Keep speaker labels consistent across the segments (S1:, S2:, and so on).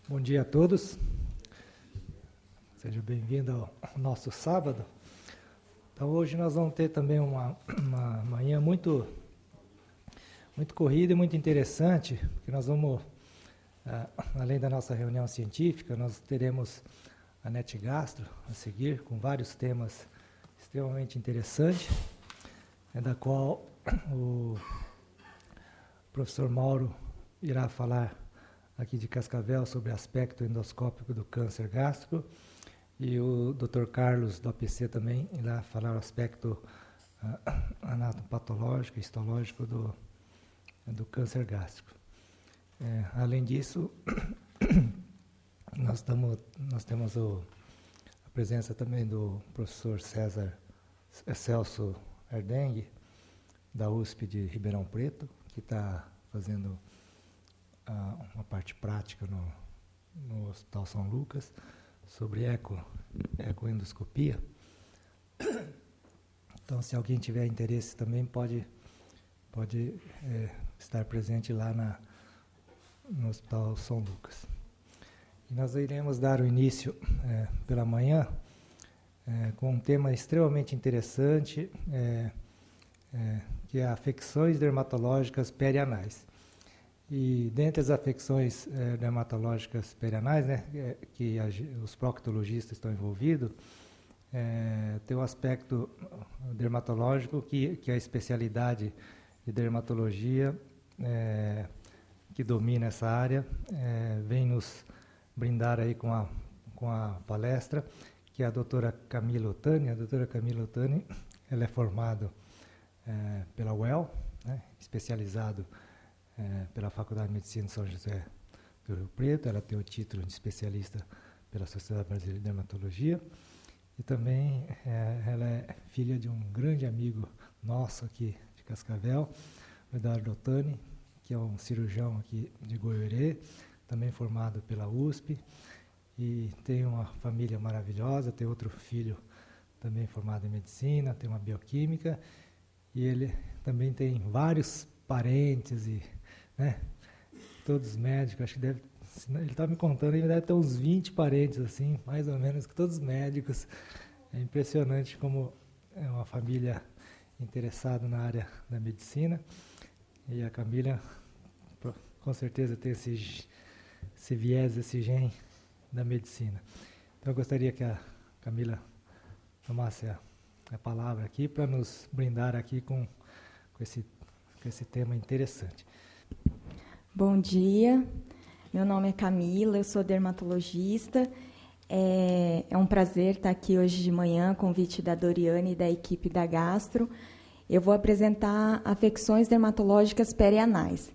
S1: Bom dia a todos. Seja bem-vindo ao nosso sábado. Então, hoje nós vamos ter também uma manhã muito corrida e muito interessante, porque nós vamos, além da nossa reunião científica, nós teremos a NET Gastro a seguir, com vários temas extremamente interessantes, da qual o professor Mauro irá falar aqui de Cascavel sobre aspecto endoscópico do câncer gástrico, e o Dr. Carlos do APC também irá falar o aspecto anatomopatológico e histológico do câncer gástrico. Além disso, nós temos a presença também do professor Celso Erdengue, da USP de Ribeirão Preto, que está fazendo uma parte prática no Hospital São Lucas, sobre ecoendoscopia. Então, se alguém tiver interesse também, pode estar presente lá no Hospital São Lucas. E nós iremos dar o início pela manhã com um tema extremamente interessante, que é afecções dermatológicas perianais. E dentre as afecções dermatológicas perianais, que os proctologistas estão envolvidos, tem o aspecto dermatológico, que é a especialidade de dermatologia que domina essa área, vem nos brindar aí com a palestra, que é a doutora Camila Ottani. A doutora Camila Ottani, ela é formada pela UEL, especializado pela Faculdade de Medicina de São José do Rio Preto. Ela tem o título de especialista pela Sociedade Brasileira de Dermatologia, e também ela é filha de um grande amigo nosso aqui de Cascavel, o Eduardo Ottani, que é um cirurgião aqui de Goiorê, também formado pela USP, e tem uma família maravilhosa, tem outro filho também formado em medicina, tem uma bioquímica, e ele também tem vários parentes todos médicos. Acho que ele está me contando, ele deve ter uns 20 parentes, assim, mais ou menos, que todos médicos. É impressionante como é uma família interessada na área da medicina, e a Camila, com certeza, tem esse viés, esse gene da medicina. Então, eu gostaria que a Camila tomasse a palavra aqui para nos brindar aqui com esse tema interessante.
S2: Bom dia, meu nome é Camila, eu sou dermatologista. É um prazer estar aqui hoje de manhã, convite da Doriane e da equipe da Gastro. Eu vou apresentar afecções dermatológicas perianais.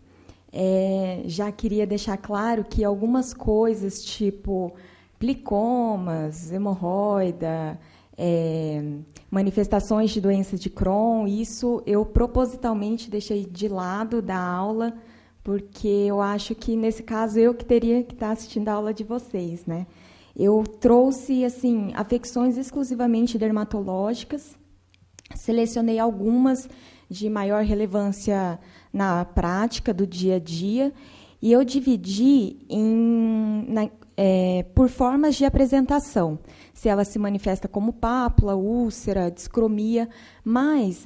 S2: Já queria deixar claro que algumas coisas, tipo glicomas, hemorroida, manifestações de doença de Crohn, isso eu propositalmente deixei de lado da aula, porque eu acho que, nesse caso, eu que teria que estar assistindo a aula de vocês, né? Eu trouxe, assim, afecções exclusivamente dermatológicas, selecionei algumas de maior relevância na prática do dia a dia, e eu dividi por formas de apresentação, se ela se manifesta como pápula, úlcera, discromia, mas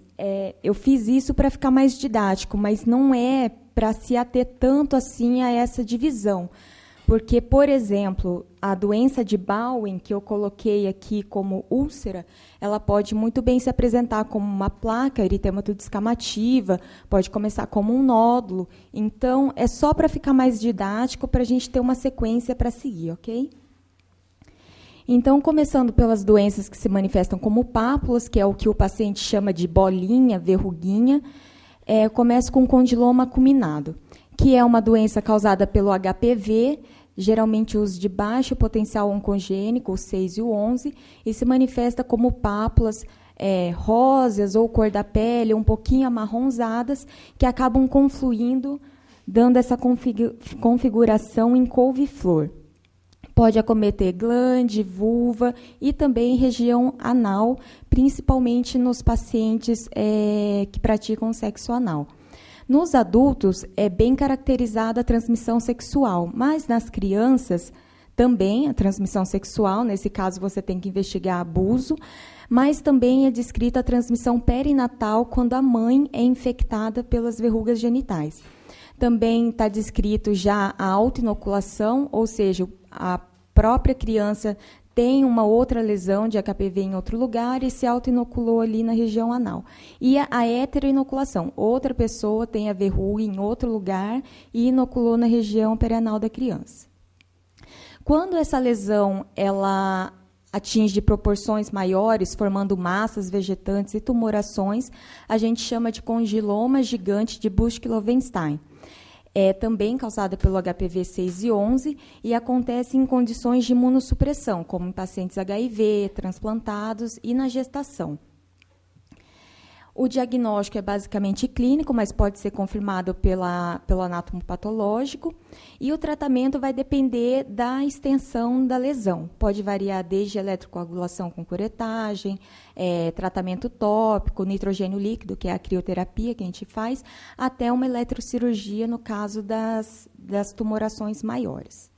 S2: eu fiz isso para ficar mais didático, mas não é para se ater tanto assim a essa divisão. Porque, por exemplo, a doença de Bowen, que eu coloquei aqui como úlcera, ela pode muito bem se apresentar como uma placa eritematoidescamativa, pode começar como um nódulo. Então, é só para ficar mais didático, para a gente ter uma sequência para seguir, ok? Então, começando pelas doenças que se manifestam como pápulas, que é o que o paciente chama de bolinha, verruguinha, começo com condiloma acuminado, que é uma doença causada pelo HPV, geralmente os de baixo potencial oncogênico, o 6 e o 11, e se manifesta como pápulas róseas ou cor da pele, um pouquinho amarronzadas, que acabam confluindo, dando essa configuração em couve-flor. Pode acometer glande, vulva e também região anal, principalmente nos pacientes que praticam sexo anal. Nos adultos, é bem caracterizada a transmissão sexual, mas nas crianças, também a transmissão sexual, nesse caso você tem que investigar abuso, mas também é descrita a transmissão perinatal quando a mãe é infectada pelas verrugas genitais. Também está descrito já a autoinoculação, ou seja, a própria criança tem uma outra lesão de HPV em outro lugar e se autoinoculou ali na região anal. E a heteroinoculação, outra pessoa tem a verruga em outro lugar e inoculou na região perianal da criança. Quando essa lesão ela atinge proporções maiores, formando massas vegetantes e tumorações, a gente chama de condiloma gigante de Buschke-Lowenstein. É também causada pelo HPV 6 e 11 e acontece em condições de imunossupressão, como em pacientes HIV, transplantados e na gestação. O diagnóstico é basicamente clínico, mas pode ser confirmado pelo anatomopatológico, e o tratamento vai depender da extensão da lesão. Pode variar desde eletrocoagulação com curetagem, tratamento tópico, nitrogênio líquido, que é a crioterapia que a gente faz, até uma eletrocirurgia no caso das tumorações maiores.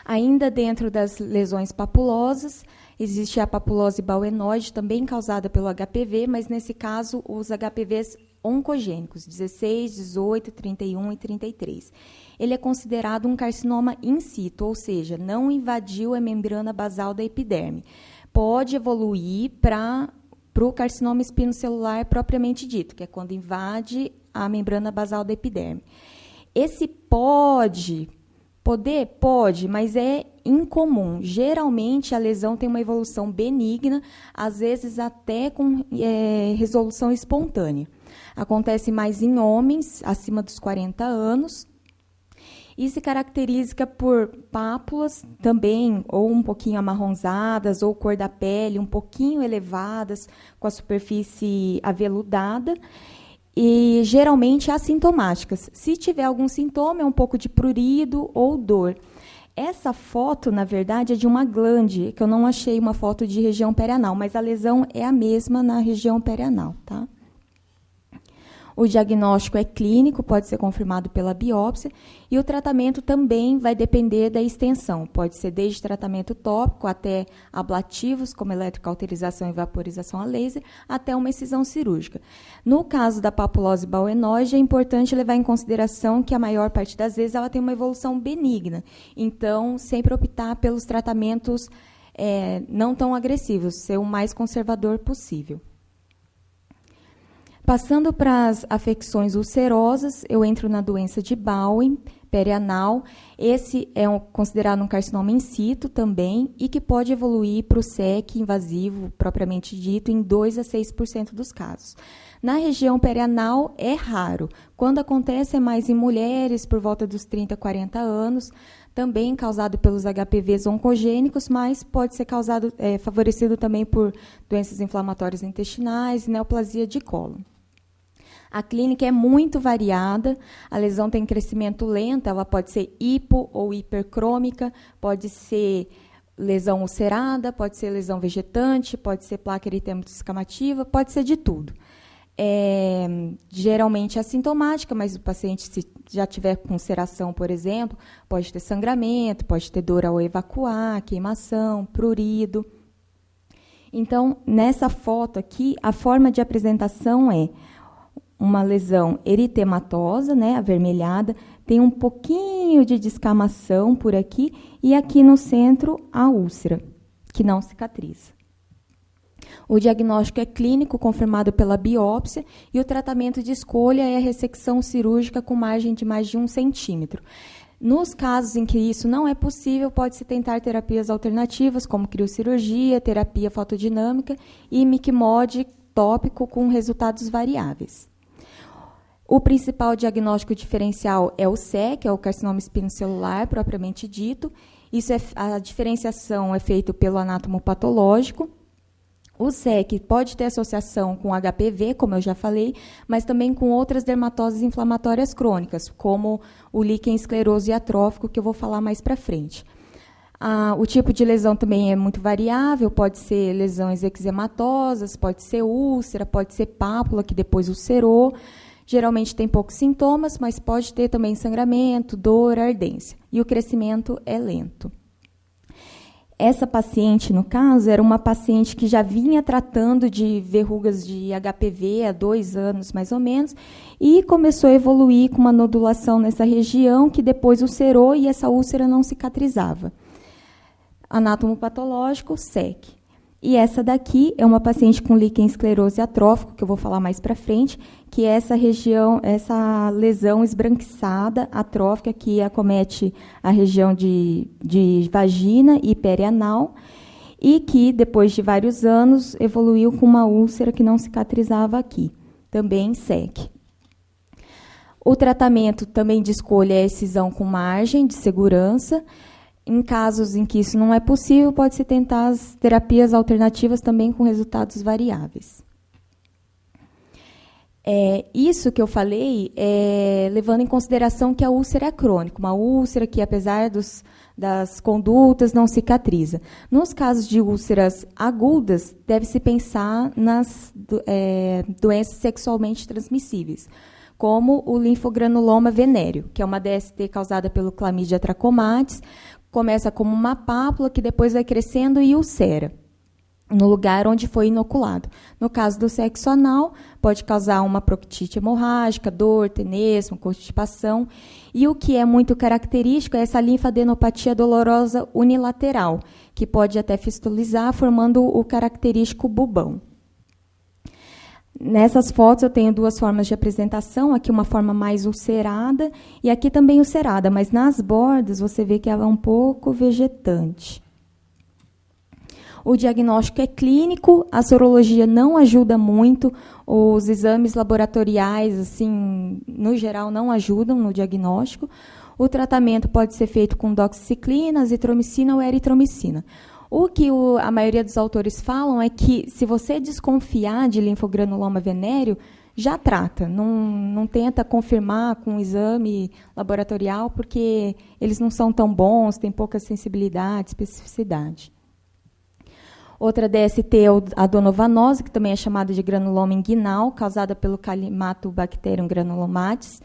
S2: Ainda dentro das lesões papulosas, existe a papulose bauenoide, também causada pelo HPV, mas, nesse caso, os HPVs oncogênicos, 16, 18, 31 e 33. Ele é considerado um carcinoma in situ, ou seja, não invadiu a membrana basal da epiderme. Pode evoluir para o carcinoma espinocelular propriamente dito, que é quando invade a membrana basal da epiderme. Esse pode, mas é incomum. Geralmente, a lesão tem uma evolução benigna, às vezes até com resolução espontânea. Acontece mais em homens acima dos 40 anos e se caracteriza por pápulas também, ou um pouquinho amarronzadas, ou cor da pele um pouquinho elevadas, com a superfície aveludada, e geralmente assintomáticas. Se tiver algum sintoma, é um pouco de prurido ou dor. Essa foto, na verdade, é de uma glande, que eu não achei uma foto de região perianal, mas a lesão é a mesma na região perianal, tá? O diagnóstico é clínico, pode ser confirmado pela biópsia, e o tratamento também vai depender da extensão. Pode ser desde tratamento tópico até ablativos, como eletrocauterização e vaporização a laser, até uma excisão cirúrgica. No caso da papulose bauenoide, é importante levar em consideração que a maior parte das vezes ela tem uma evolução benigna. Então, sempre optar pelos tratamentos não tão agressivos, ser o mais conservador possível. Passando para as afecções ulcerosas, eu entro na doença de Bowen, perianal. Esse é considerado um carcinoma in situ também e que pode evoluir para o SEC invasivo, propriamente dito, em 2 a 6% dos casos. Na região perianal, é raro. Quando acontece, é mais em mulheres, por volta dos 30 a 40 anos, também causado pelos HPVs oncogênicos, mas pode ser favorecido também por doenças inflamatórias intestinais e neoplasia de cólon. A clínica é muito variada, a lesão tem crescimento lento, ela pode ser hipo ou hipercrômica, pode ser lesão ulcerada, pode ser lesão vegetante, pode ser placa eritema-descamativa, pode ser de tudo. Geralmente é assintomática, mas o paciente, se já tiver com ulceração, por exemplo, pode ter sangramento, pode ter dor ao evacuar, queimação, prurido. Então, nessa foto aqui, a forma de apresentação é uma lesão eritematosa, né, avermelhada, tem um pouquinho de descamação por aqui, e aqui no centro a úlcera, que não cicatriza. O diagnóstico é clínico, confirmado pela biópsia, e o tratamento de escolha é a ressecção cirúrgica com margem de mais de 1 centímetro. Nos casos em que isso não é possível, pode-se tentar terapias alternativas, como criocirurgia, terapia fotodinâmica e MIC-MOD tópico com resultados variáveis. O principal diagnóstico diferencial é o SEC, é o carcinoma espinocelular, propriamente dito. A diferenciação é feita pelo anatomopatológico. O SEC pode ter associação com HPV, como eu já falei, mas também com outras dermatoses inflamatórias crônicas, como o líquen escleroso e atrófico, que eu vou falar mais para frente. O tipo de lesão também é muito variável, pode ser lesões eczematosas, pode ser úlcera, pode ser pápula, que depois ulcerou. geralmente tem poucos sintomas, mas pode ter também sangramento, dor, ardência. E o crescimento é lento. Essa paciente, no caso, era uma paciente que já vinha tratando de verrugas de HPV há 2 anos, mais ou menos, e começou a evoluir com uma nodulação nessa região, que depois ulcerou e essa úlcera não cicatrizava. Anátomo patológico, SEC. E essa daqui é uma paciente com líquen esclerose atrófico, que eu vou falar mais para frente, que é essa região, essa lesão esbranquiçada atrófica que acomete a região de vagina e perianal, e que, depois de vários anos, evoluiu com uma úlcera que não cicatrizava aqui, também SEC. O tratamento também de escolha é excisão com margem de segurança. Em casos em que isso não é possível, pode-se tentar as terapias alternativas também com resultados variáveis. Isso que eu falei, levando em consideração que a úlcera é crônica, uma úlcera que, apesar das condutas, não cicatriza. Nos casos de úlceras agudas, deve-se pensar nas doenças sexualmente transmissíveis, como o linfogranuloma venéreo, que é uma DST causada pelo Chlamydia trachomatis. Começa como uma pápula que depois vai crescendo e ulcera no lugar onde foi inoculado. No caso do sexo anal, pode causar uma proctite hemorrágica, dor, tenesmo, constipação. E o que é muito característico é essa linfadenopatia dolorosa unilateral, que pode até fistulizar, formando o característico bubão. Nessas fotos eu tenho 2 formas de apresentação, aqui uma forma mais ulcerada e aqui também ulcerada, mas nas bordas você vê que ela é um pouco vegetante. O diagnóstico é clínico, a sorologia não ajuda muito, os exames laboratoriais, assim, no geral, não ajudam no diagnóstico. O tratamento pode ser feito com doxiciclina, azitromicina ou eritromicina. O que a maioria dos autores falam é que, se você desconfiar de linfogranuloma venéreo, já trata. Não tenta confirmar com um exame laboratorial, porque eles não são tão bons, têm pouca sensibilidade, especificidade. Outra DST é a adonovanose, que também é chamada de granuloma inguinal, causada pelo Calimactobacterium granulomatis.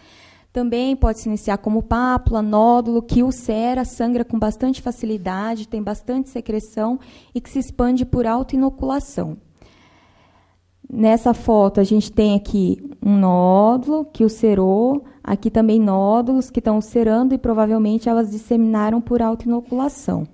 S2: Também pode se iniciar como pápula, nódulo, que ulcera, sangra com bastante facilidade, tem bastante secreção e que se expande por autoinoculação. Nessa foto, a gente tem aqui um nódulo que ulcerou, aqui também nódulos que estão ulcerando e provavelmente elas disseminaram por autoinoculação.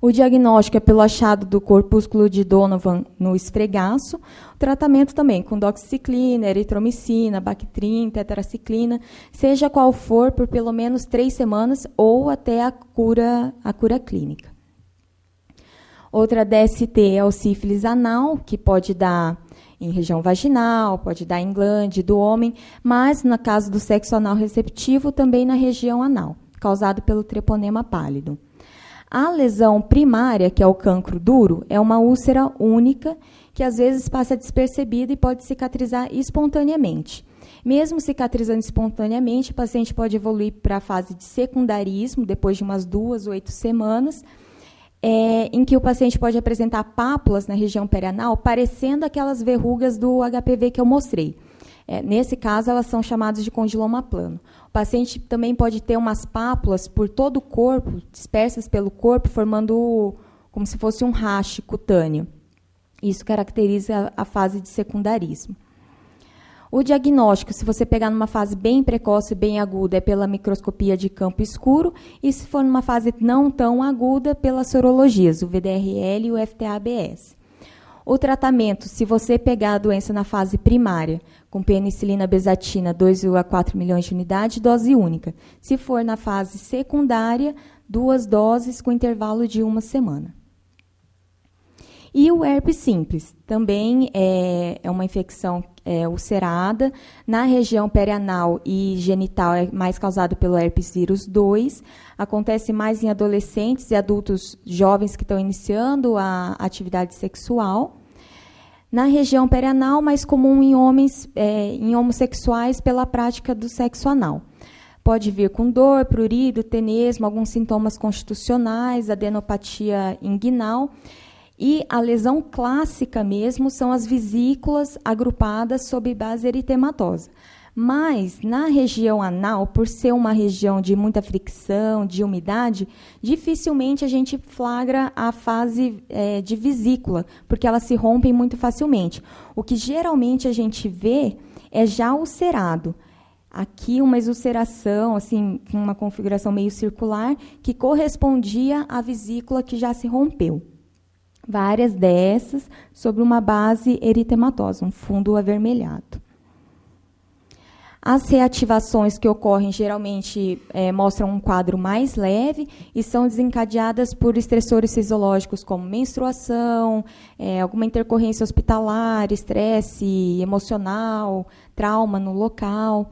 S2: O diagnóstico é pelo achado do corpúsculo de Donovan no esfregaço. O tratamento também com doxiciclina, eritromicina, Bactrim, tetraciclina, seja qual for, por pelo menos 3 semanas ou até a cura clínica. Outra DST é o sífilis anal, que pode dar em região vaginal, pode dar em glande do homem, mas, no caso do sexo anal receptivo, também na região anal, causado pelo treponema pálido. A lesão primária, que é o cancro duro, é uma úlcera única que às vezes passa despercebida e pode cicatrizar espontaneamente. Mesmo cicatrizando espontaneamente, o paciente pode evoluir para a fase de secundarismo, depois de umas 2 ou 8 semanas, em que o paciente pode apresentar pápulas na região perianal, parecendo aquelas verrugas do HPV que eu mostrei. Nesse caso, elas são chamadas de condiloma plano. O paciente também pode ter umas pápulas por todo o corpo, dispersas pelo corpo, formando como se fosse um rache cutâneo. Isso caracteriza a fase de secundarismo. O diagnóstico, se você pegar numa fase bem precoce e bem aguda, é pela microscopia de campo escuro, e se for numa fase não tão aguda, pelas sorologias, o VDRL e o FTA-ABS. O tratamento, se você pegar a doença na fase primária, com penicilina bezatina 2,4 milhões de unidades, dose única. Se for na fase secundária, 2 doses com intervalo de 1 semana. E o herpes simples, também é uma infecção ulcerada. Na região perianal e genital é mais causado pelo herpes vírus 2. Acontece mais em adolescentes e adultos jovens que estão iniciando a atividade sexual. Na região perianal, mais comum em homens, em homossexuais, pela prática do sexo anal. Pode vir com dor, prurido, tenesmo, alguns sintomas constitucionais, adenopatia inguinal. E a lesão clássica mesmo são as vesículas agrupadas sob base eritematosa. Mas, na região anal, por ser uma região de muita fricção, de umidade, dificilmente a gente flagra a fase de vesícula, porque elas se rompem muito facilmente. O que geralmente a gente vê é já ulcerado. Aqui uma exulceração, assim, com uma configuração meio circular, que correspondia à vesícula que já se rompeu. Várias dessas sobre uma base eritematosa, um fundo avermelhado. As reativações que ocorrem geralmente mostram um quadro mais leve e são desencadeadas por estressores fisiológicos como menstruação, alguma intercorrência hospitalar, estresse emocional, trauma no local.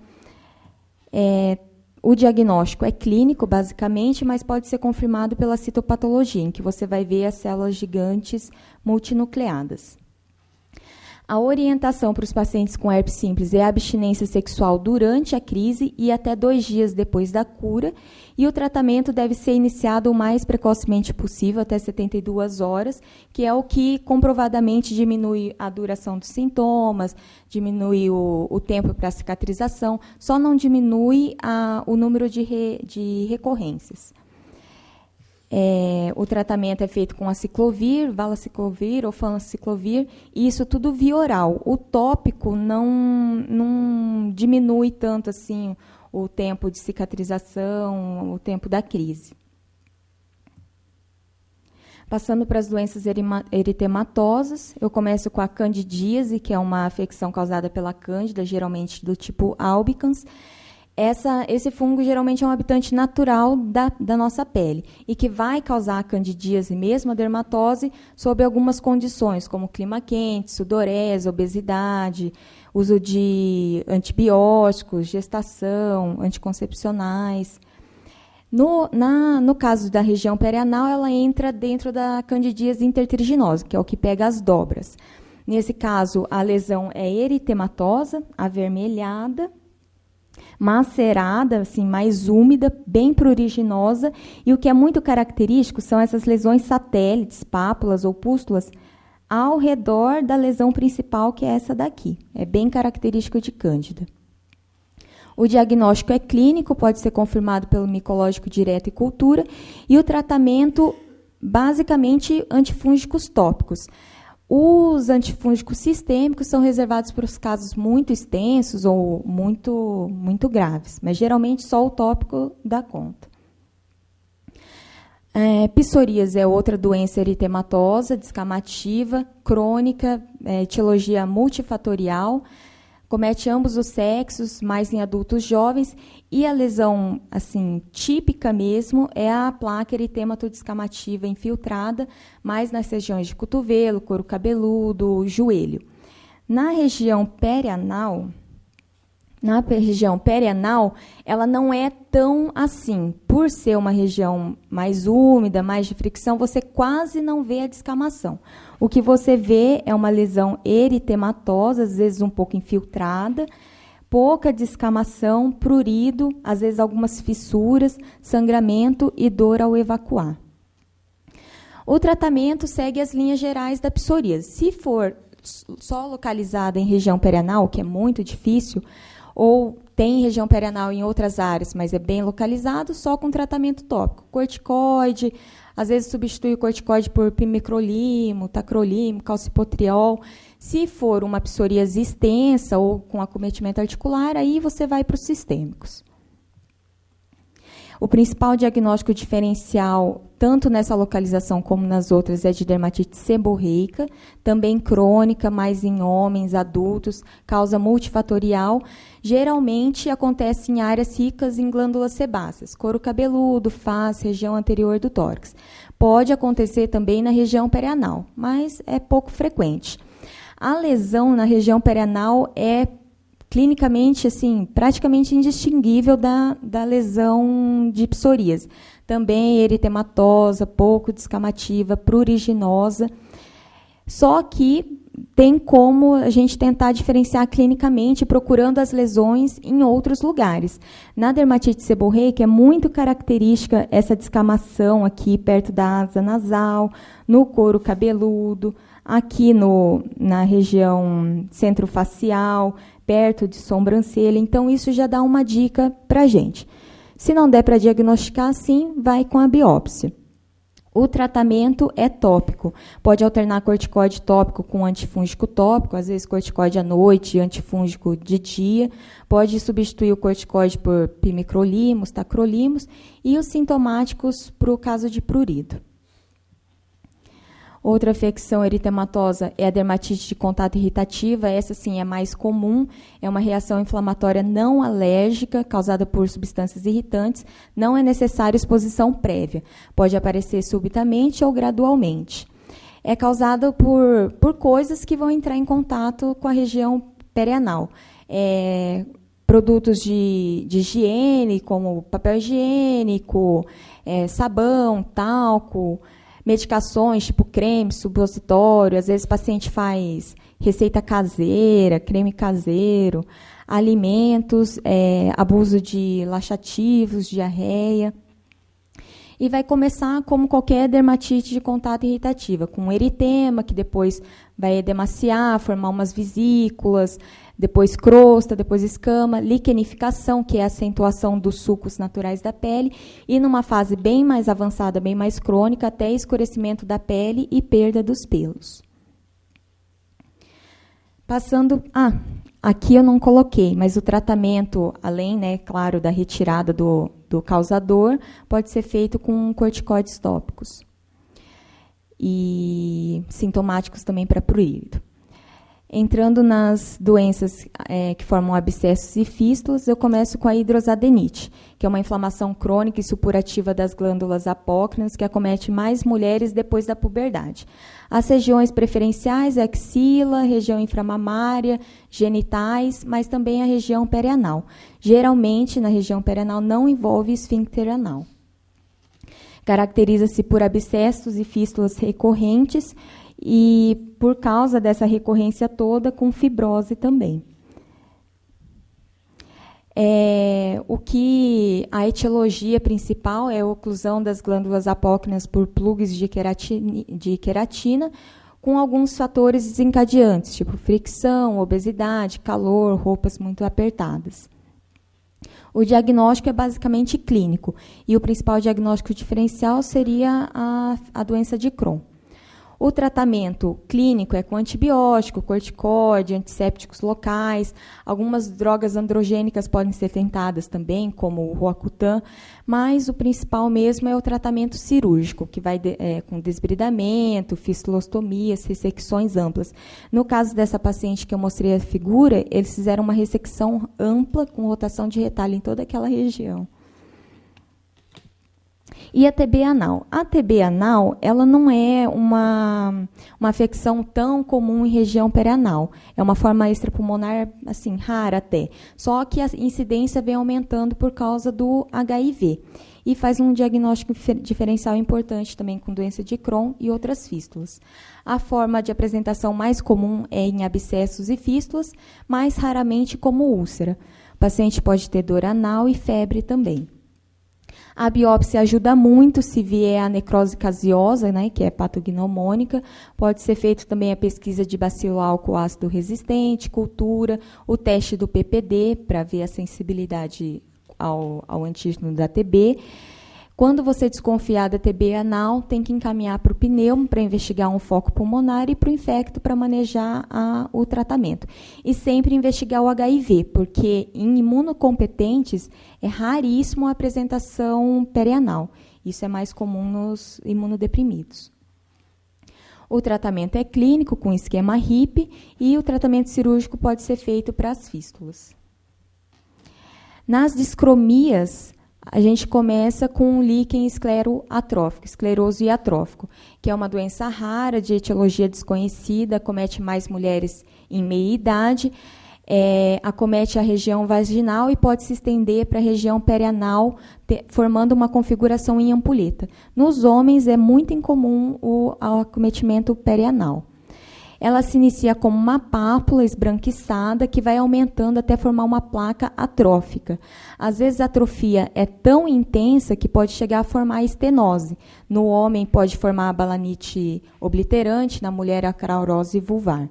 S2: O diagnóstico é clínico, basicamente, mas pode ser confirmado pela citopatologia, em que você vai ver as células gigantes multinucleadas. A orientação para os pacientes com herpes simples é a abstinência sexual durante a crise e até 2 dias depois da cura, e o tratamento deve ser iniciado o mais precocemente possível, até 72 horas, que é o que comprovadamente diminui a duração dos sintomas, diminui o tempo para a cicatrização, só não diminui o número de recorrências. O tratamento é feito com aciclovir, valaciclovir ou fluticiclovir, e isso tudo via oral. O tópico não diminui tanto assim o tempo de cicatrização, o tempo da crise. Passando para as doenças eritematosas, eu começo com a candidíase, que é uma afecção causada pela cândida, geralmente do tipo albicans. Esse fungo geralmente é um habitante natural da nossa pele e que vai causar a candidíase mesmo, a dermatose, sob algumas condições, como clima quente, sudorese, obesidade, uso de antibióticos, gestação, anticoncepcionais. No caso da região perianal, ela entra dentro da candidíase intertriginosa, que é o que pega as dobras. Nesse caso, a lesão é eritematosa, avermelhada, macerada, assim, mais úmida, bem pruriginosa, e o que é muito característico são essas lesões satélites, pápulas ou pústulas, ao redor da lesão principal, que é essa daqui. É bem característico de cândida. O diagnóstico é clínico, pode ser confirmado pelo micológico direto e cultura, e o tratamento, basicamente, antifúngicos tópicos. Os antifúngicos sistêmicos são reservados para os casos muito extensos ou muito, muito graves, mas geralmente só o tópico dá conta. Psoríase é outra doença eritematosa, descamativa, crônica, etiologia multifatorial, comete ambos os sexos, mais em adultos jovens, e a lesão assim, típica mesmo é a placa eritematoidescamativa infiltrada, mais nas regiões de cotovelo, couro cabeludo, joelho. Na região perianal, ela não é tão assim. Por ser uma região mais úmida, mais de fricção, você quase não vê a descamação. O que você vê é uma lesão eritematosa, às vezes um pouco infiltrada, pouca descamação, prurido, às vezes algumas fissuras, sangramento e dor ao evacuar. O tratamento segue as linhas gerais da psoríase. Se for só localizada em região perianal, que é muito difícil, ou tem região perianal em outras áreas, mas é bem localizado, só com tratamento tópico. Corticoide, às vezes substitui o corticoide por pimecrolimo, tacrolimo, calcipotriol. Se for uma psoríase extensa ou com acometimento articular, aí você vai para os sistêmicos. O principal diagnóstico diferencial, tanto nessa localização como nas outras, é de dermatite seborreica, também crônica, mais em homens, adultos, causa multifatorial. Geralmente acontece em áreas ricas em glândulas sebáceas, couro cabeludo, face, região anterior do tórax. Pode acontecer também na região perianal, mas é pouco frequente. A lesão na região perianal é clinicamente, assim, praticamente indistinguível da lesão de psoríase. Também eritematosa, pouco descamativa, pruriginosa. Só que tem como a gente tentar diferenciar clinicamente, procurando as lesões em outros lugares. Na dermatite seborreica é muito característica essa descamação aqui perto da asa nasal, no couro cabeludo, aqui na região centrofacial, perto de sobrancelha. Então, isso já dá uma dica para a gente. Se não der para diagnosticar assim, vai com a biópsia. O tratamento é tópico. Pode alternar corticoide tópico com antifúngico tópico, às vezes corticoide à noite e antifúngico de dia. Pode substituir o corticoide por pimecrolimus, tacrolimus e os sintomáticos para o caso de prurido. Outra afecção eritematosa é a dermatite de contato irritativa. Essa, sim, é mais comum. É uma reação inflamatória não alérgica, causada por substâncias irritantes. Não é necessária exposição prévia. Pode aparecer subitamente ou gradualmente. É causada por coisas que vão entrar em contato com a região perianal. Produtos de higiene, como papel higiênico, sabão, talco, medicações, tipo creme, supositório, às vezes o paciente faz receita caseira, creme caseiro, alimentos, abuso de laxativos, diarreia. E vai começar como qualquer dermatite de contato irritativa, com eritema, que depois vai edemaciar, formar umas vesículas, depois crosta, depois escama, liquenificação, que é a acentuação dos sucos naturais da pele, e numa fase bem mais avançada, bem mais crônica, até escurecimento da pele e perda dos pelos. Passando... aqui eu não coloquei, mas o tratamento, além, claro, da retirada do causador, pode ser feito com corticoides tópicos. E sintomáticos também para prurido. Entrando nas doenças que formam abscessos e fístulas, eu começo com a hidrosadenite, que é uma inflamação crônica e supurativa das glândulas apócrinas que acomete mais mulheres depois da puberdade. As regiões preferenciais é axila, região inframamária, genitais, mas também a região perianal. Geralmente, na região perianal, não envolve esfíncter anal. Caracteriza-se por abscessos e fístulas recorrentes, e, por causa dessa recorrência toda, com fibrose também. A etiologia principal é a oclusão das glândulas apócrinas por plugs de queratina, com alguns fatores desencadeantes, tipo fricção, obesidade, calor, roupas muito apertadas. O diagnóstico é basicamente clínico, e o principal diagnóstico diferencial seria a doença de Crohn. O tratamento clínico é com antibiótico, corticoide, antissépticos locais. Algumas drogas androgênicas podem ser tentadas também, como o Roacutan, mas o principal mesmo é o tratamento cirúrgico, que vai com desbridamento, fistulostomias, ressecções amplas. No caso dessa paciente que eu mostrei a figura, eles fizeram uma ressecção ampla, com rotação de retalho em toda aquela região. E a TB anal? A TB anal, ela não é uma afecção tão comum em região perianal. É uma forma extrapulmonar, assim, rara até. Só que a incidência vem aumentando por causa do HIV. E faz um diagnóstico diferencial importante também com doença de Crohn e outras fístulas. A forma de apresentação mais comum é em abscessos e fístulas, mais raramente como úlcera. O paciente pode ter dor anal e febre também. A biópsia ajuda muito se vier a necrose caseosa, que é patognomônica. Pode ser feito também a pesquisa de bacilo álcool ácido resistente, cultura, o teste do PPD para ver a sensibilidade ao antígeno da TB. Quando você desconfiar da TB anal, tem que encaminhar para o pneumo para investigar um foco pulmonar e para o infecto para manejar o tratamento. E sempre investigar o HIV, porque em imunocompetentes é raríssimo a apresentação perianal. Isso é mais comum nos imunodeprimidos. O tratamento é clínico, com esquema HIP, e o tratamento cirúrgico pode ser feito para as fístulas. Nas discromias, a gente começa com o líquen escleroatrófico, escleroso atrófico, que é uma doença rara, de etiologia desconhecida, acomete mais mulheres em meia idade, acomete a região vaginal e pode se estender para a região perianal, formando uma configuração em ampulheta. Nos homens, é muito incomum o acometimento perianal. Ela se inicia como uma pápula esbranquiçada que vai aumentando até formar uma placa atrófica. Às vezes a atrofia é tão intensa que pode chegar a formar estenose. No homem pode formar a balanite obliterante, na mulher a craurose vulvar.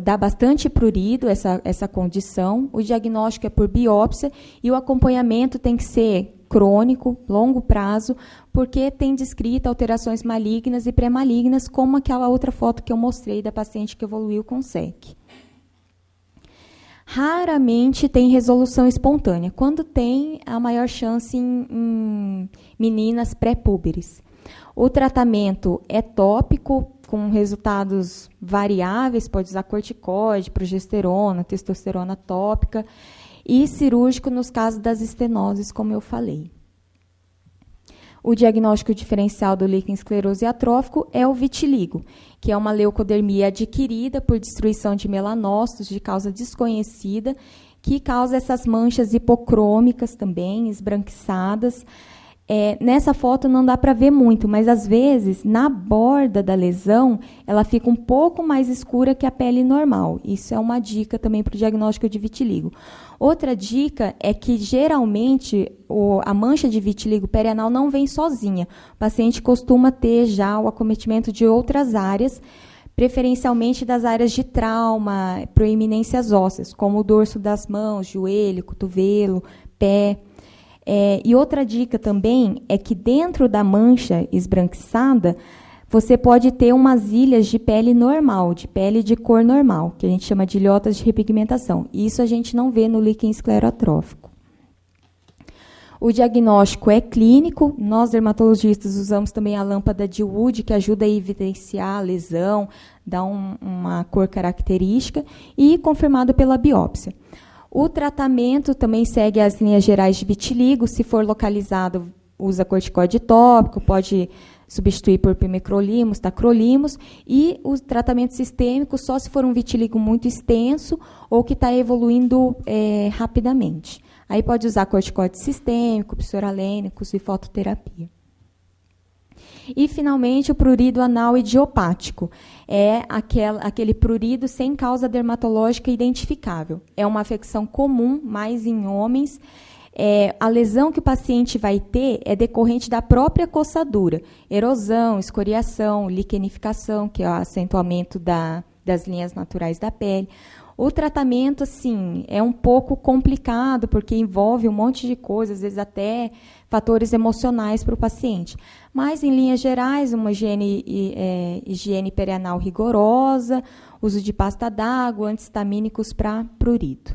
S2: Dá bastante prurido essa condição. O diagnóstico é por biópsia e o acompanhamento tem que ser crônico, longo prazo, porque tem descrita alterações malignas e pré-malignas, como aquela outra foto que eu mostrei da paciente que evoluiu com SEC. Raramente tem resolução espontânea. Quando tem, a maior chance em meninas pré-púberes. O tratamento é tópico, com resultados variáveis, pode usar corticoide, progesterona, testosterona tópica, e cirúrgico nos casos das estenoses, como eu falei. O diagnóstico diferencial do líquen esclerose atrófico é o vitiligo, que é uma leucodermia adquirida por destruição de melanócitos de causa desconhecida, que causa essas manchas hipocrômicas também, esbranquiçadas. Nessa foto não dá para ver muito, mas às vezes, na borda da lesão, ela fica um pouco mais escura que a pele normal. Isso é uma dica também para o diagnóstico de vitiligo. Outra dica é que, geralmente, a mancha de vitiligo perianal não vem sozinha. O paciente costuma ter já o acometimento de outras áreas, preferencialmente das áreas de trauma, proeminências ósseas, como o dorso das mãos, joelho, cotovelo, pé. E outra dica também é que dentro da mancha esbranquiçada, você pode ter umas ilhas de pele normal, de pele de cor normal, que a gente chama de ilhotas de repigmentação. Isso a gente não vê no líquen esclerotrófico. O diagnóstico é clínico. Nós, dermatologistas, usamos também a lâmpada de Wood, que ajuda a evidenciar a lesão, dá uma cor característica, e confirmado pela biópsia. O tratamento também segue as linhas gerais de vitiligo. Se for localizado, usa corticoide tópico, pode substituir por pimecrolimus, tacrolimus, e o tratamento sistêmico só se for um vitiligo muito extenso ou que está evoluindo rapidamente. Aí pode usar corticoide sistêmico, psoralênicos e fototerapia. E, finalmente, o prurido anal idiopático. É aquele prurido sem causa dermatológica identificável. É uma afecção comum, mais em homens. A lesão que o paciente vai ter é decorrente da própria coçadura. Erosão, escoriação, liquenificação, que é o acentuamento das linhas naturais da pele. O tratamento, assim, é um pouco complicado, porque envolve um monte de coisas, às vezes até fatores emocionais para o paciente. Mas, em linhas gerais, uma higiene perianal rigorosa, uso de pasta d'água, antihistamínicos para prurido.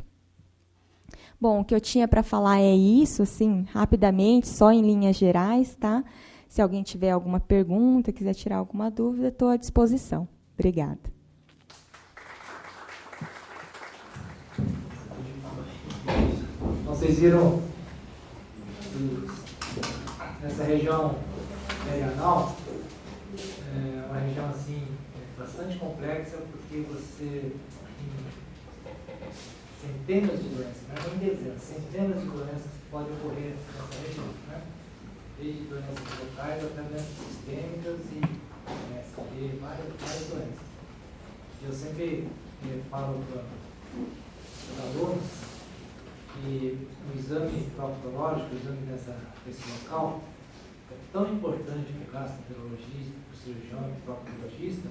S2: Bom, o que eu tinha para falar é isso, assim, rapidamente, só em linhas gerais, tá? Se alguém tiver alguma pergunta, quiser tirar alguma dúvida, estou à disposição. Obrigada.
S1: Vocês viram nessa região perianal, é uma região assim bastante complexa, porque você tem centenas de doenças, não é nem dezenas, centenas de doenças que podem ocorrer nessa região, né? Desde doenças locais até doenças sistêmicas e várias doenças. Eu sempre falo para os alunos que o exame proctológico, o exame desse local, é tão importante para o gastroenterologista, para o cirurgião e para o proctologista,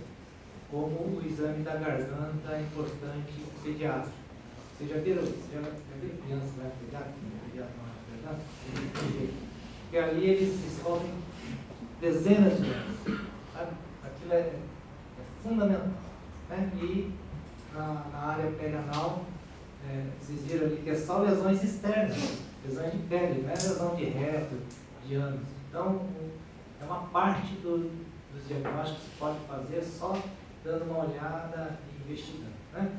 S1: como o exame da garganta é importante para o pediatra. Vocês já viram criança que vai pediatra não é pediatra? Porque ali eles descobrem dezenas de doenças. Aquilo é fundamental. Né? E na área perianal, vocês viram ali que é só lesões externas, lesões de pele, não é lesão de reto, de ânus. Então, é uma parte dos diagnósticos que pode fazer só dando uma olhada e investigando. Né?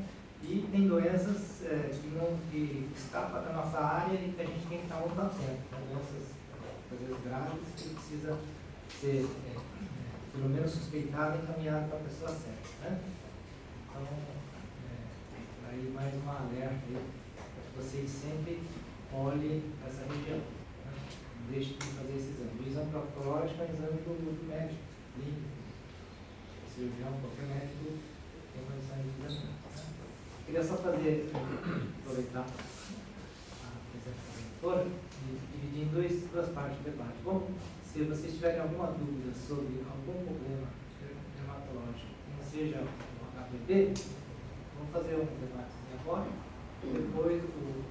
S1: E tem doenças que escapam da nossa área e que a gente tem que estar muito atento. São doenças, às vezes, graves que precisa ser, pelo menos, suspeitado e encaminhado para a pessoa certa. Né? Então, aí mais um alerta aí, para que vocês sempre olhem essa região. Né? Não deixem de fazer esse exame. O exame proctológico é o exame do médico clínico. cirurgião, qualquer médico tem condições de também. Né? Queria só fazer, aproveitar a apresentação da doutora e dividir em duas partes do debate. Bom, se vocês tiverem alguma dúvida sobre algum problema dermatológico, não seja o HPV, vamos fazer um debate agora, depois o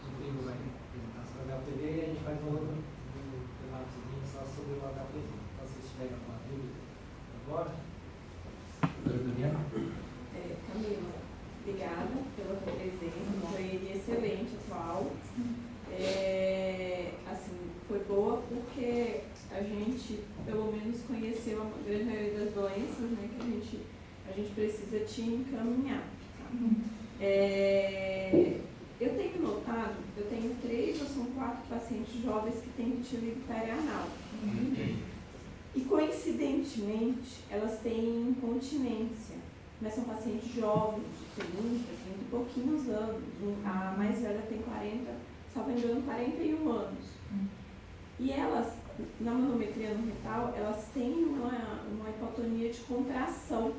S1: Rodrigo vai apresentar sobre o HPV e a gente faz um outro debatezinho só sobre o HPV. Então, se tiverem alguma dúvida agora, Juliana.
S3: Camila, obrigada pela tua presença, foi excelente, atual. Assim, foi boa porque a gente, pelo menos, conheceu a grande maioria das doenças, né, que a gente precisa te encaminhar. Tá? Eu tenho notado, eu tenho 3 ou são 4 pacientes jovens que têm vitiligo perianal. E, coincidentemente, elas têm incontinência, mas são pacientes jovens, de 30 e pouquinhos anos. A mais velha tem 40, salvo engano, 41 anos. E elas, na manometria no retal, elas têm uma hipotonia de contração.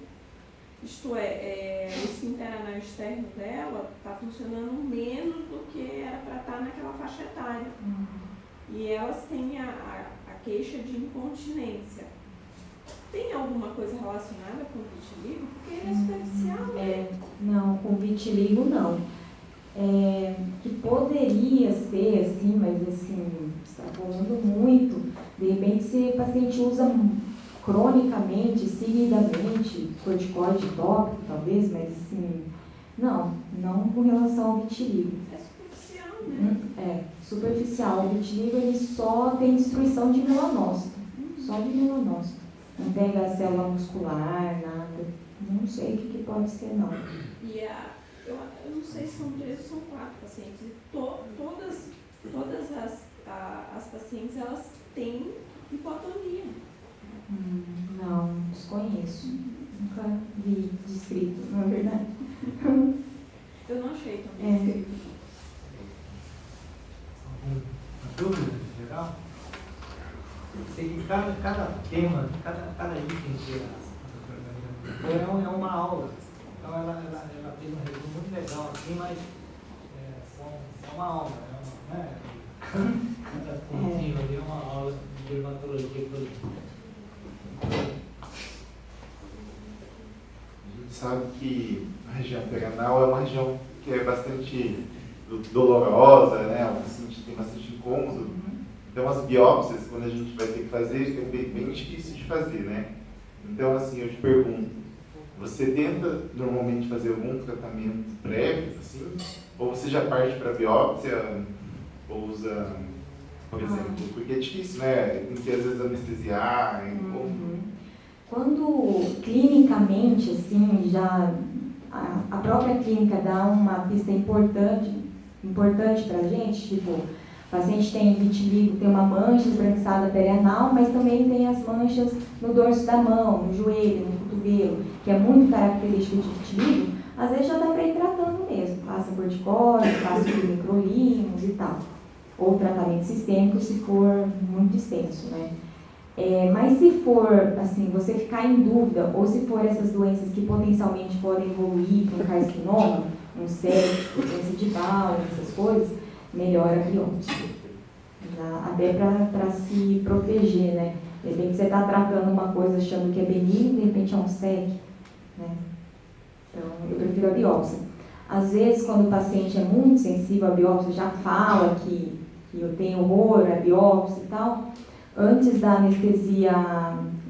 S3: Isto é, o esfíncter anal externo dela está funcionando menos do que era para estar naquela faixa etária. E elas têm a queixa de incontinência. Tem alguma coisa relacionada com o vitiligo? Porque ele é superficial, né?
S2: Não, com vitiligo não. Que poderia ser assim, mas assim, extrapolando muito. De repente, se o paciente usa cronicamente, seguidamente, corticoide tópico, talvez, mas assim, não com relação ao vitiligo.
S3: É superficial, né?
S2: Superficial. O vitiligo, ele só tem destruição de melanócito, só de melanócito. Não pega a célula muscular, nada. Não sei o que pode ser, não.
S3: E eu não sei se são 3 ou são 4 pacientes. E todas as pacientes, elas têm hipotonia.
S2: Não, desconheço. Nunca vi descrito, não é verdade?
S3: Eu não achei também descrito.
S1: Alguma dúvida em geral? Sei que cada tema, cada item que a doutora Maria é uma aula. Então ela fez um resumo muito legal aqui, mas é uma aula, né? Cada pontinho ali é uma aula de dermatologia, por exemplo.
S4: A gente sabe que a região perianal é uma região que é bastante dolorosa, né? O paciente tem bastante incômodo. Então, as biópsias, quando a gente vai ter que fazer, é bem difícil de fazer, né? Então, assim, eu te pergunto, você tenta normalmente fazer algum tratamento prévio, assim? Ou você já parte para a biópsia, ou usa, por exemplo, porque é difícil, né? Tem que, às vezes, anestesiar,
S2: Quando, clinicamente, assim, já a própria clínica dá uma pista importante para a gente, tipo, o paciente tem vitiligo, tem uma mancha esbranquiçada perianal, mas também tem as manchas no dorso da mão, no joelho, no cotovelo, que é muito característico de vitiligo, às vezes já dá para ir tratando mesmo, passa corticóide, passa microlimos e tal, ou tratamento sistêmico se for muito extenso, né? Mas se for, assim, você ficar em dúvida, ou se for essas doenças que potencialmente podem evoluir para um carcinoma, um séptico, doença de Down, essas coisas, melhor a biópsia. Até para se proteger, né? De repente você está tratando uma coisa achando que é benigno, de repente é um SEC, né? Então, eu prefiro a biópsia. Às vezes, quando o paciente é muito sensível à biópsia, já fala que eu tenho horror à biópsia e tal, antes da anestesia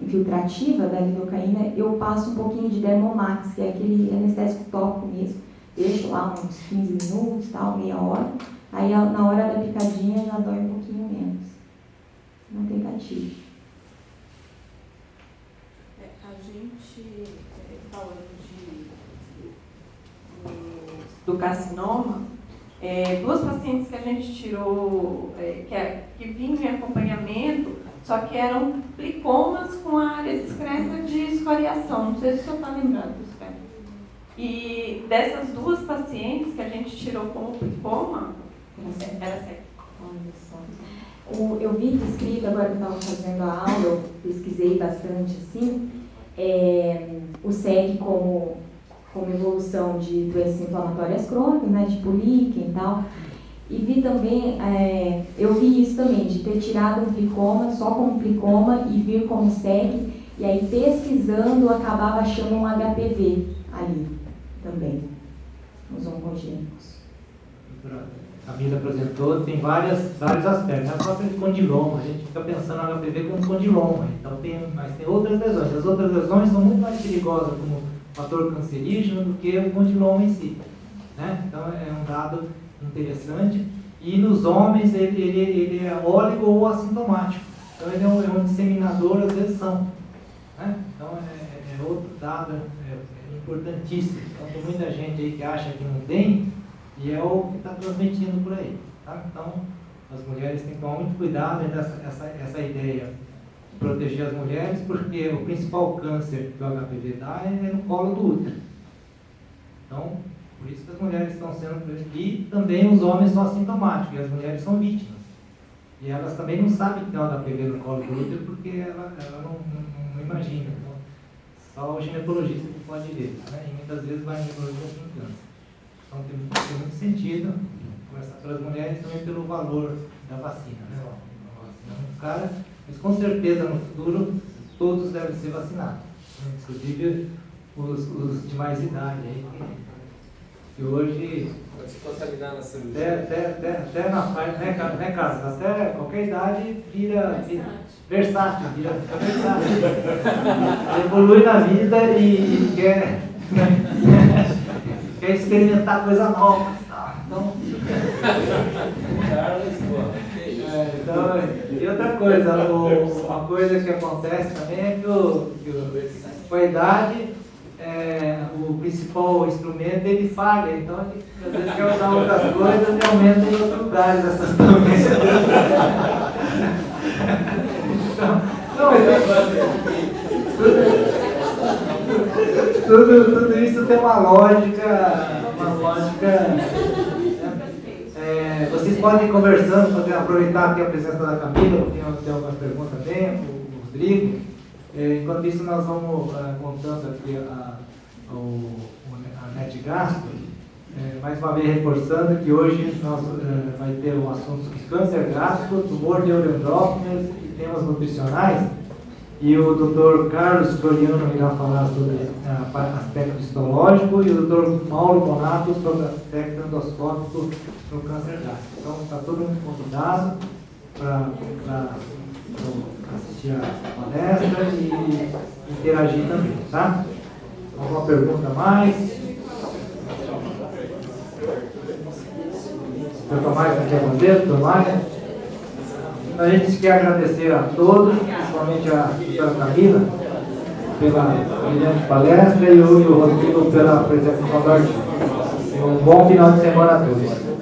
S2: infiltrativa, da lidocaína, eu passo um pouquinho de Dermomax, que é aquele anestésico tópico mesmo. Deixo lá uns 15 minutos, tal, meia hora. Aí, na hora da picadinha, já dói um pouquinho menos. Não tem gatilho.
S3: A gente, falando do carcinoma, 2 pacientes que a gente tirou, que vinham em acompanhamento, só que eram plicomas com a área discreta de escoriação. Não sei se o senhor está lembrado disso, cara. E dessas 2 pacientes que a gente tirou como plicoma, era seca.
S2: Olha só. Eu vi descrito, agora que eu estava fazendo a aula, eu pesquisei bastante assim, o SEG como evolução de doenças inflamatórias crônicas, né, tipo líquen e tal. E vi também, eu vi isso também, de ter tirado um plicoma, só como plicoma, e vir como SEG, e aí pesquisando acabava achando um HPV ali também, nos oncogênicos.
S5: A Camila apresentou, tem vários aspectos. A própria condiloma, a gente fica pensando no HPV como condiloma, então mas tem outras lesões. As outras lesões são muito mais perigosas como fator cancerígeno do que o condiloma em si, né? Então é um dado interessante. E nos homens ele é óligo ou assintomático, então ele é um disseminador, às vezes são, né? Então é outro dado importantíssimo. Então tem muita gente aí que acha que não tem, e é o que está transmitindo por aí, tá? Então as mulheres têm que tomar muito cuidado essa ideia de proteger as mulheres, porque o principal câncer que o HPV dá é no colo do útero. Então, por isso que as mulheres estão sendo prejudicadas. E também os homens são assintomáticos, e as mulheres são vítimas. E elas também não sabem que tem um HPV no colo do útero, porque ela não imagina. Então, só o ginecologista que pode ver, né? E muitas vezes vai no ginecologista com câncer. Então tem muito sentido conversar pelas mulheres também pelo valor da vacina, né? A vacina é muito cara, mas com certeza no futuro todos devem ser vacinados, né? Inclusive os de mais idade aí, que hoje
S6: pode se contaminar na cirurgia.
S5: Até na parte, né, Carlos? Até qualquer idade vira versátil, fica versátil. Evolui na vida e quer experimentar coisa nova. Então, e outra coisa, uma coisa que acontece também é que com a idade, o principal instrumento ele falha, então ele às vezes quer usar outras coisas e aumenta em outros lugares essas também. Tudo isso tem uma lógica. Vocês podem ir conversando, poder aproveitar aqui a presença da Camila, tem algumas perguntas também, o Rodrigo. Enquanto isso, nós vamos montando aqui a NetGastro, mais uma vez reforçando que hoje nós vai ter um assunto sobre câncer gástrico, tumor neuroendócrinos e temas nutricionais. E o Dr. Carlos Floriano irá falar sobre aspecto histológico e o Dr. Mauro Bonato sobre aspecto endoscópico no câncer gástrico. Então, está todo mundo convidado para assistir a palestra e interagir também, tá? Alguma pergunta a mais? Dr. Maia, quer fazer? Dr. Maia? A gente quer agradecer a todos, principalmente a doutora Camila, pela brilhante palestra e o Rodrigo pela apresentação do artigo. Um bom final de semana a todos.